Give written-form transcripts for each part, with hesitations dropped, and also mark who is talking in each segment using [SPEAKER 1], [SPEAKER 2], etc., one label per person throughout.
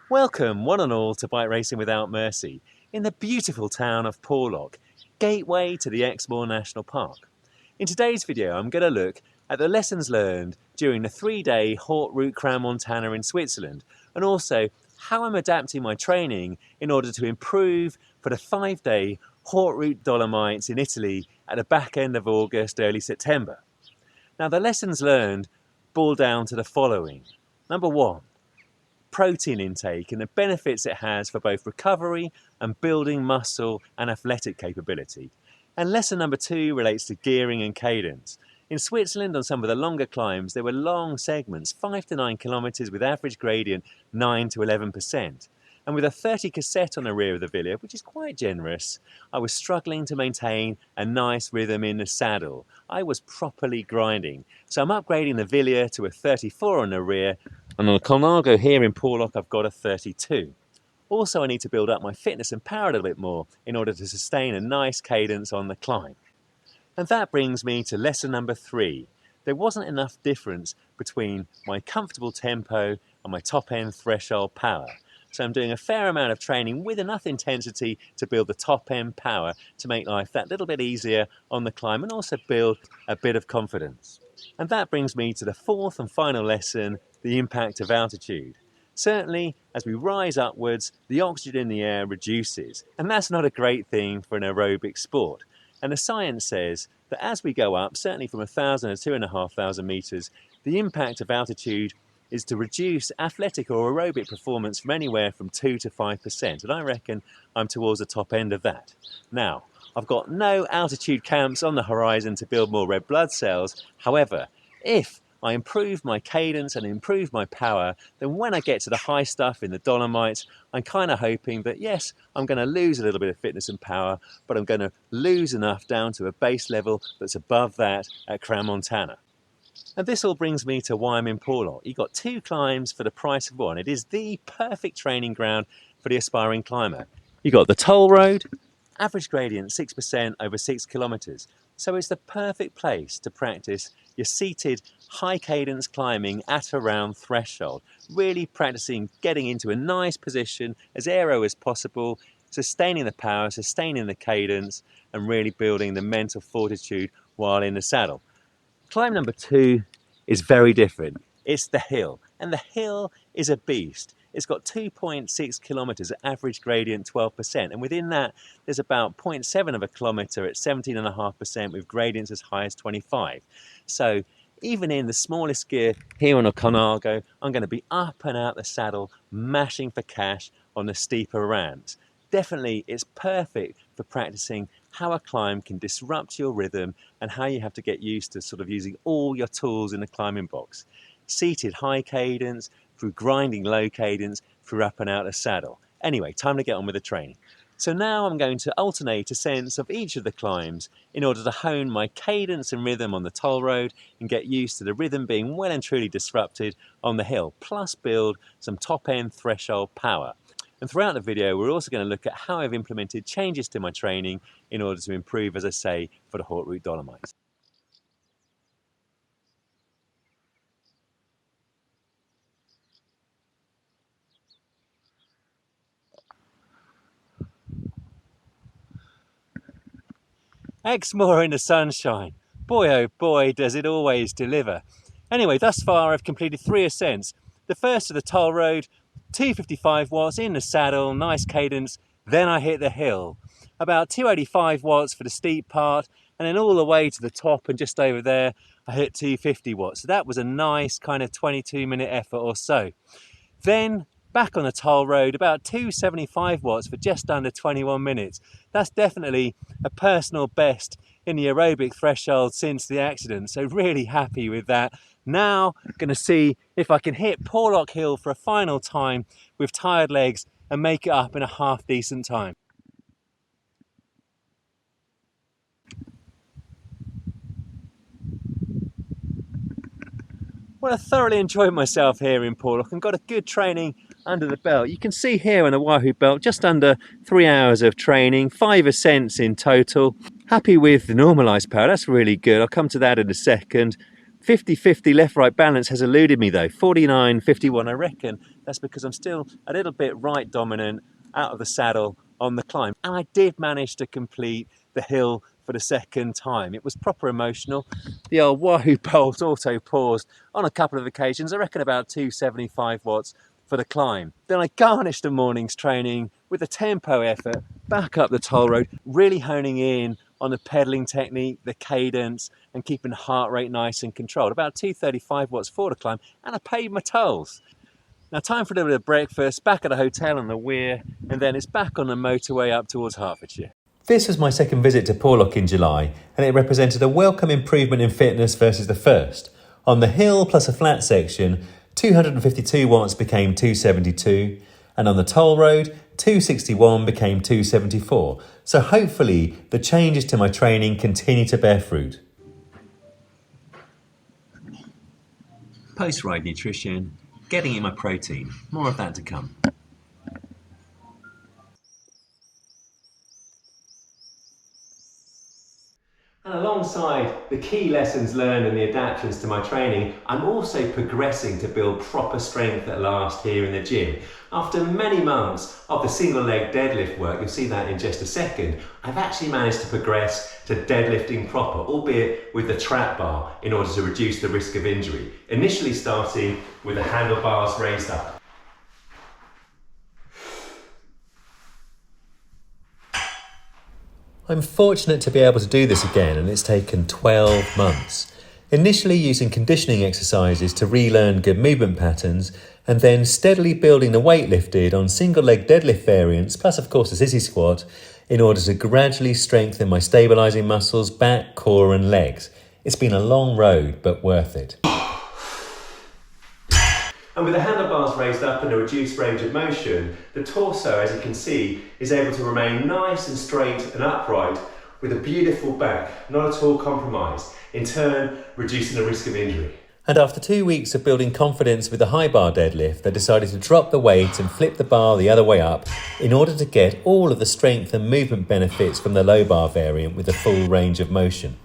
[SPEAKER 1] Welcome one and all to Bike Racing Without Mercy in the beautiful town of Porlock, gateway to the Exmoor National Park. In today's video I'm going to look at the lessons learned during the 3-day Haute Route Crans Montana in Switzerland, and also how I'm adapting my training in order to improve for the 5-day Haute Route Dolomites in Italy at the back end of August, early September. Now the lessons learned boil down to the following. Number one, protein intake and the benefits it has for both recovery and building muscle and athletic capability. And lesson number two relates to gearing and cadence. In Switzerland, on some of the longer climbs, there were long segments, 5 to 9 kilometers with average gradient 9 to 11%. And with a 30 cassette on the rear of the Villiers, which is quite generous, I was struggling to maintain a nice rhythm in the saddle. I was properly grinding. So I'm upgrading the Villiers to a 34 on the rear, and on the Colnago here in Porlock I've got a 32. Also I need to build up my fitness and power a little bit more in order to sustain a nice cadence on the climb. And that brings me to lesson number 3. There wasn't enough difference between my comfortable tempo and my top end threshold power. So I'm doing a fair amount of training with enough intensity to build the top end power to make life that little bit easier on the climb and also build a bit of confidence. And that brings me to the fourth and final lesson, the impact of altitude. Certainly, as we rise upwards, the oxygen in the air reduces, and that's not a great thing for an aerobic sport. And the science says that as we go up, certainly from 1,000 to 2,500 meters, the impact of altitude is to reduce athletic or aerobic performance from anywhere from 2 to 5%. And I reckon I'm towards the top end of that. Now, I've got no altitude camps on the horizon to build more red blood cells. However, if I improve my cadence and improve my power, then when I get to the high stuff in the Dolomites, I'm kind of hoping that yes, I'm going to lose a little bit of fitness and power, but I'm going to lose enough down to a base level that's above that at Crans Montana. And this all brings me to why I'm in Porlock. You've got 2 climbs for the price of one. It is the perfect training ground for the aspiring climber. You've got the toll road, average gradient 6% over 6 kilometers. So it's the perfect place to practice your seated high cadence climbing at around threshold. Really practicing getting into a nice position, as aero as possible, sustaining the power, sustaining the cadence, and really building the mental fortitude while in the saddle. Climb number 2 is very different. It's the hill, and the hill is a beast. It's got 2.6 kilometers at average gradient 12%, and within that there's about 0.7 of a kilometer at 17.5% with gradients as high as 25. So even in the smallest gear here on a Colnago, I'm going to be up and out the saddle, mashing for cash on the steeper ramps. Definitely it's perfect for practicing how a climb can disrupt your rhythm and how you have to get used to sort of using all your tools in the climbing box. Seated high cadence, through grinding low cadence, through up and out the saddle. Anyway, time to get on with the training. So now I'm going to alternate ascents of each of the climbs in order to hone my cadence and rhythm on the toll road and get used to the rhythm being well and truly disrupted on the hill, plus build some top end threshold power. And throughout the video, we're also going to look at how I've implemented changes to my training in order to improve, as I say, for the Haute Route Dolomites. Exmoor in the sunshine. Boy oh boy, does it always deliver. Anyway, thus far I've completed 3 ascents. The first to the toll road, 255 watts in the saddle, nice cadence. Then I hit the hill. About 285 watts for the steep part, and then all the way to the top and just over there I hit 250 watts. So that was a nice kind of 22-minute effort or so. Then back on the toll road, about 275 watts for just under 21 minutes. That's definitely a personal best in the aerobic threshold since the accident, so really happy with that. Now I'm going to see if I can hit Porlock Hill for a final time with tired legs and make it up in a half decent time. Well, I thoroughly enjoyed myself here in Porlock and got a good training under the belt. You can see here on the Wahoo belt just under 3 hours of training, 5 ascents in total. Happy with the normalised power, that's really good. I'll come to that in a second. 50-50 left-right balance has eluded me though, 49-51. I reckon that's because I'm still a little bit right dominant out of the saddle on the climb. And I did manage to complete the hill for the second time. It was proper emotional. The old Wahoo Bolt auto paused on a couple of occasions, I reckon about 275 watts for the climb. Then I garnished the morning's training with a tempo effort back up the toll road, really honing in on the pedaling technique, the cadence, and keeping the heart rate nice and controlled. About 235 watts for the climb, and I paid my tolls. Now time for a little bit of breakfast, back at the hotel on the Weir, and then it's back on the motorway up towards Hertfordshire. This was my second visit to Porlock in July, and it represented a welcome improvement in fitness versus the first. On the hill plus a flat section, 252 watts became 272, and on the toll road, 261 became 274. So hopefully the changes to my training continue to bear fruit. Post-ride nutrition, getting in my protein, more of that to come. And alongside the key lessons learned and the adaptations to my training, I'm also progressing to build proper strength at last here in the gym. After many months of the single leg deadlift work, you'll see that in just a second, I've actually managed to progress to deadlifting proper, albeit with the trap bar in order to reduce the risk of injury. Initially starting with the handlebars raised up. I'm fortunate to be able to do this again, and it's taken 12 months. Initially using conditioning exercises to relearn good movement patterns, and then steadily building the weight lifted on single leg deadlift variants, plus of course the sissy squat, in order to gradually strengthen my stabilising muscles, back, core and legs. It's been a long road, but worth it. And with the handlebars raised up and a reduced range of motion, the torso, as you can see, is able to remain nice and straight and upright with a beautiful back, not at all compromised, in turn reducing the risk of injury. And after 2 weeks of building confidence with the high bar deadlift, I decided to drop the weight and flip the bar the other way up in order to get all of the strength and movement benefits from the low bar variant with a full range of motion.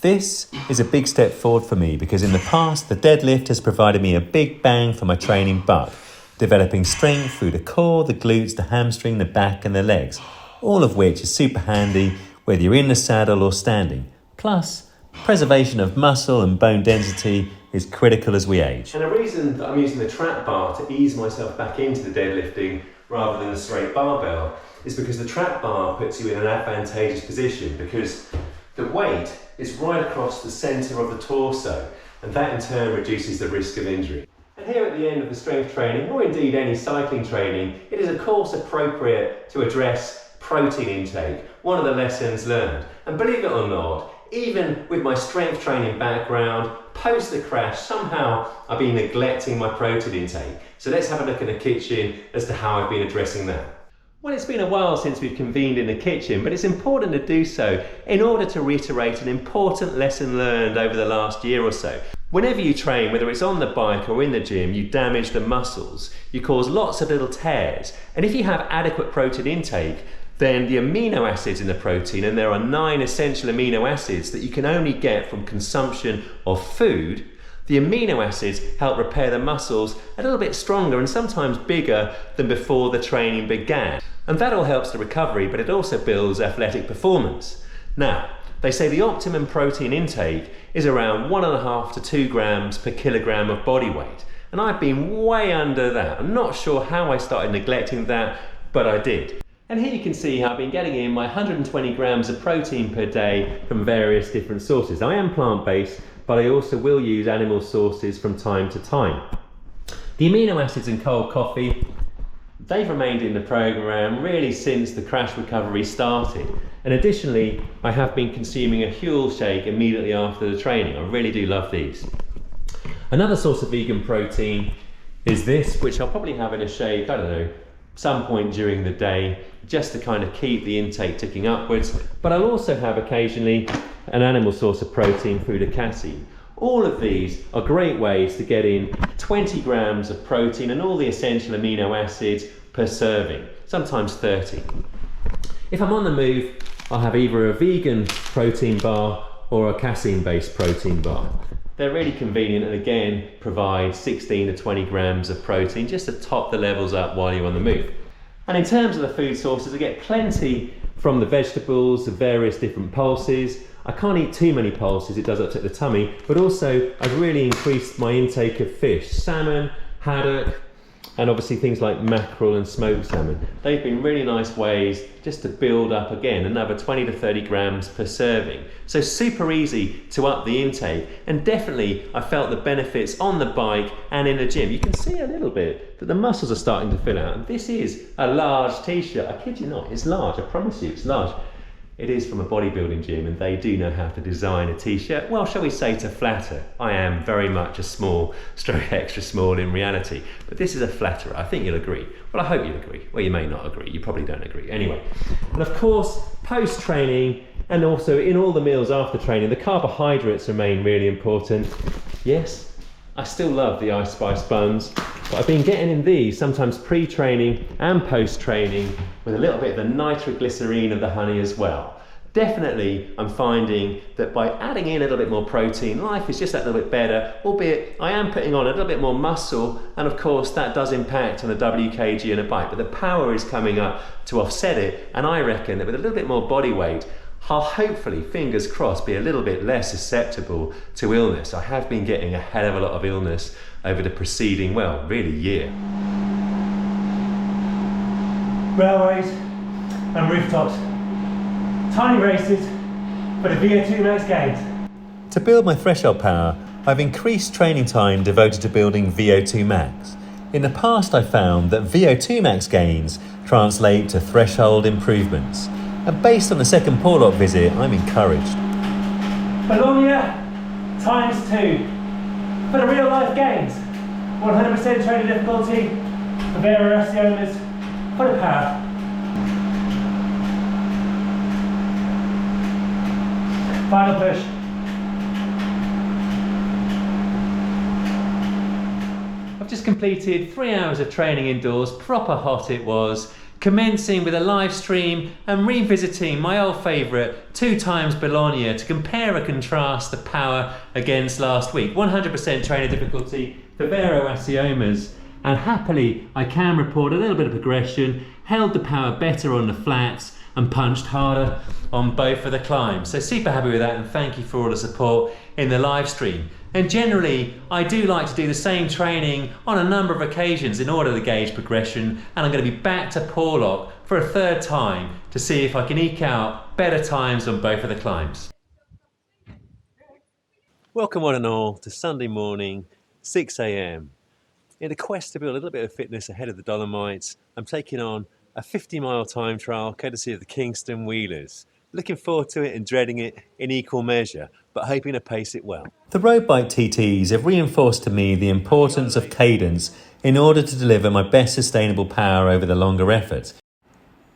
[SPEAKER 1] This is a big step forward for me because in the past, the deadlift has provided me a big bang for my training buck, developing strength through the core, the glutes, the hamstring, the back and the legs, all of which is super handy whether you're in the saddle or standing. Plus, preservation of muscle and bone density is critical as we age. And the reason that I'm using the trap bar to ease myself back into the deadlifting rather than the straight barbell is because the trap bar puts you in an advantageous position because the weight is right across the centre of the torso, and that in turn reduces the risk of injury. And here at the end of the strength training, or indeed any cycling training, it is of course appropriate to address protein intake, one of the lessons learned. And believe it or not, even with my strength training background, post the crash, somehow I've been neglecting my protein intake. So let's have a look in the kitchen as to how I've been addressing that. Well, it's been a while since we've convened in the kitchen, but it's important to do so in order to reiterate an important lesson learned over the last year or so. Whenever you train, whether it's on the bike or in the gym, you damage the muscles, you cause lots of little tears, and if you have adequate protein intake, then the amino acids in the protein, and there are 9 essential amino acids that you can only get from consumption of food, the amino acids help repair the muscles a little bit stronger and sometimes bigger than before the training began. And that all helps the recovery, but it also builds athletic performance. Now, they say the optimum protein intake is around 1.5 to 2 grams per kilogram of body weight. And I've been way under that. I'm not sure how I started neglecting that, but I did. And here you can see how I've been getting in my 120 grams of protein per day from various different sources. I am plant-based, but I also will use animal sources from time to time. The amino acids in cold coffee, they've remained in the program really since the crash recovery started. And additionally, I have been consuming a Huel shake immediately after the training. I really do love these. Another source of vegan protein is this, which I'll probably have in a shake, I don't know, some point during the day, just to kind of keep the intake ticking upwards. But I'll also have occasionally an animal source of protein through the casein. All of these are great ways to get in 20 grams of protein and all the essential amino acids per serving, sometimes 30. If I'm on the move, I'll have either a vegan protein bar or a casein-based protein bar. They're really convenient and again provide 16 to 20 grams of protein just to top the levels up while you're on the move. And in terms of the food sources, I get plenty from the vegetables, the various different pulses. I can't eat too many pulses, it does upset the tummy, but also I've really increased my intake of fish, salmon, haddock, and obviously things like mackerel and smoked salmon. They've been really nice ways just to build up again another 20 to 30 grams per serving. So super easy to up the intake, and definitely I felt the benefits on the bike and in the gym. You can see a little bit that the muscles are starting to fill out, and this is a large t-shirt. I kid you not, it's large, I promise you it's large. It is from a bodybuilding gym and they do know how to design a t-shirt. Well, shall we say to flatter. I am very much a small stroke extra small in reality, but this is a flatterer. I think you'll agree. Well, I hope you'll agree. Well, you may not agree. You probably don't agree. Anyway, and of course, post-training and also in all the meals after training, the carbohydrates remain really important. Yes, I still love the Ice Spice buns, but I've been getting in these sometimes pre-training and post-training with a little bit of the nitroglycerine and the honey as well. Definitely, I'm finding that by adding in a little bit more protein, life is just that little bit better, albeit I am putting on a little bit more muscle, and of course that does impact on the WKG and a bike, but the power is coming up to offset it, and I reckon that with a little bit more body weight, I'll hopefully, fingers crossed, be a little bit less susceptible to illness. I have been getting a hell of a lot of illness over the preceding, well, really year.
[SPEAKER 2] Railways and rooftops. Tiny races for the VO2 max gains.
[SPEAKER 1] To build my threshold power, I've increased training time devoted to building VO2 max. In the past, I found that VO2 max gains translate to threshold improvements. And based on the second Porlock visit, I'm encouraged.
[SPEAKER 2] Bologna times 2 for the real life gains. 100% training difficulty for various owners for the power. Final push.
[SPEAKER 1] I've just completed 3 hours of training indoors, proper hot it was, commencing with a live stream and revisiting my old favourite 2 times Bologna to compare and contrast the power against last week. 100% trainer difficulty for Vero Asiomas, and happily I can report a little bit of progression, held the power better on the flats and punched harder on both of the climbs. So super happy with that, and thank you for all the support in the live stream. And generally, I do like to do the same training on a number of occasions in order to gauge progression, and I'm going to be back to Porlock for a 3rd time to see if I can eke out better times on both of the climbs. Welcome one and all to Sunday morning, 6 AM. In the quest to build a little bit of fitness ahead of the Dolomites, I'm taking on a 50-mile time trial courtesy of the Kingston Wheelers. Looking forward to it and dreading it in equal measure, but hoping to pace it well. The road bike TTs have reinforced to me the importance of cadence in order to deliver my best sustainable power over the longer effort.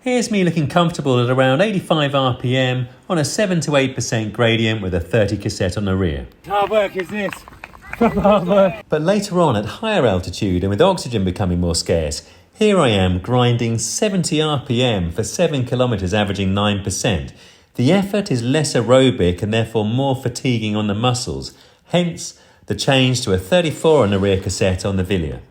[SPEAKER 1] Here's me looking comfortable at around 85 RPM on a 7 to 8% gradient with a 30 cassette on the rear.
[SPEAKER 2] Hard work is this. Hard work.
[SPEAKER 1] But later on at higher altitude and with oxygen becoming more scarce, here I am grinding 70 RPM for 7 kilometres averaging 9%. The effort is less aerobic and therefore more fatiguing on the muscles, hence the change to a 34 on the rear cassette on the Villia.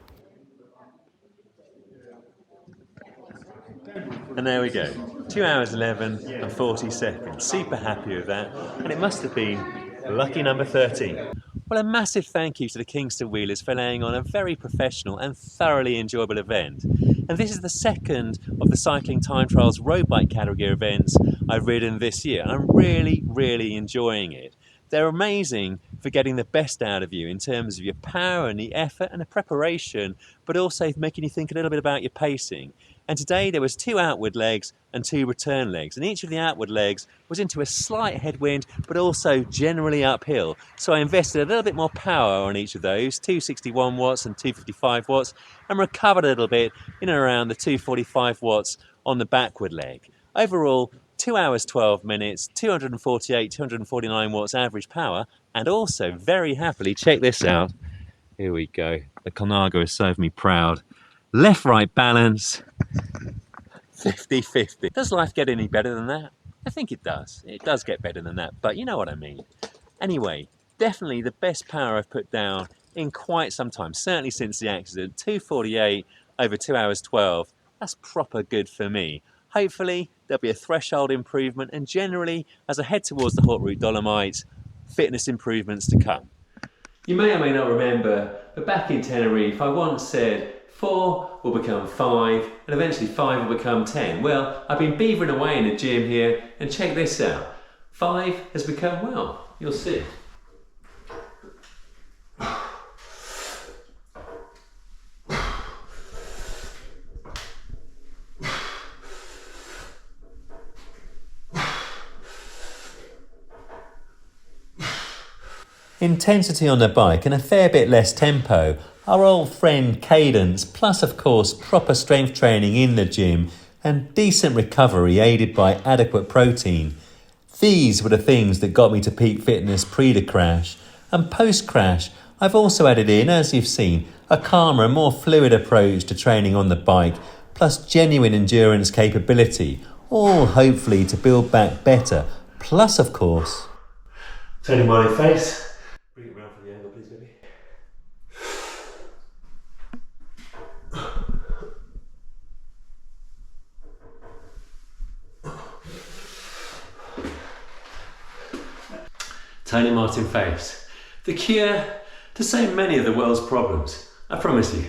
[SPEAKER 1] And there we go, 2 hours 11 and 40 seconds. Super happy with that, and it must have been lucky number 13. Well, a massive thank you to the Kingston Wheelers for laying on a very professional and thoroughly enjoyable event. And this is the second of the Cycling Time Trials road bike category events I've ridden this year. I'm really enjoying it. They're amazing for getting the best out of you in terms of your power and the effort and the preparation, but also making you think a little bit about your pacing. And today there was 2 outward legs and 2 return legs, and each of the outward legs was into a slight headwind but also generally uphill. So I invested a little bit more power on each of those, 261 watts and 255 watts, and recovered a little bit in and around the 245 watts on the backward leg. Overall, 2 hours 12 minutes, 248, 249 watts average power, and also very happily, check this out, here we go, the Colnago has served me proud. Left-right balance, 50-50. Does life get any better than that? I think it does. It does get better than that, but you know what I mean. Anyway, definitely the best power I've put down in quite some time, certainly since the accident. 2:48 over 2 hours 12, that's proper good for me. Hopefully there'll be a threshold improvement, and generally as I head towards the Haute Route Dolomites, fitness improvements to come. You may or may not remember, but back in Tenerife I once said 4 will become 5 and eventually 5 will become 10. Well, I've been beavering away in the gym here, and check this out. 5 has become, well, you'll see. Intensity on the bike and a fair bit less tempo, our old friend cadence, plus of course proper strength training in the gym and decent recovery aided by adequate protein. These were the things that got me to peak fitness pre the crash, and post crash I've also added in, as you've seen, a calmer and more fluid approach to training on the bike, plus genuine endurance capability, all hopefully to build back better, plus of course...
[SPEAKER 2] Turning my face. Bring it round for the angle, please, baby. Tony Martin face. The cure to so many of the world's problems. I promise you.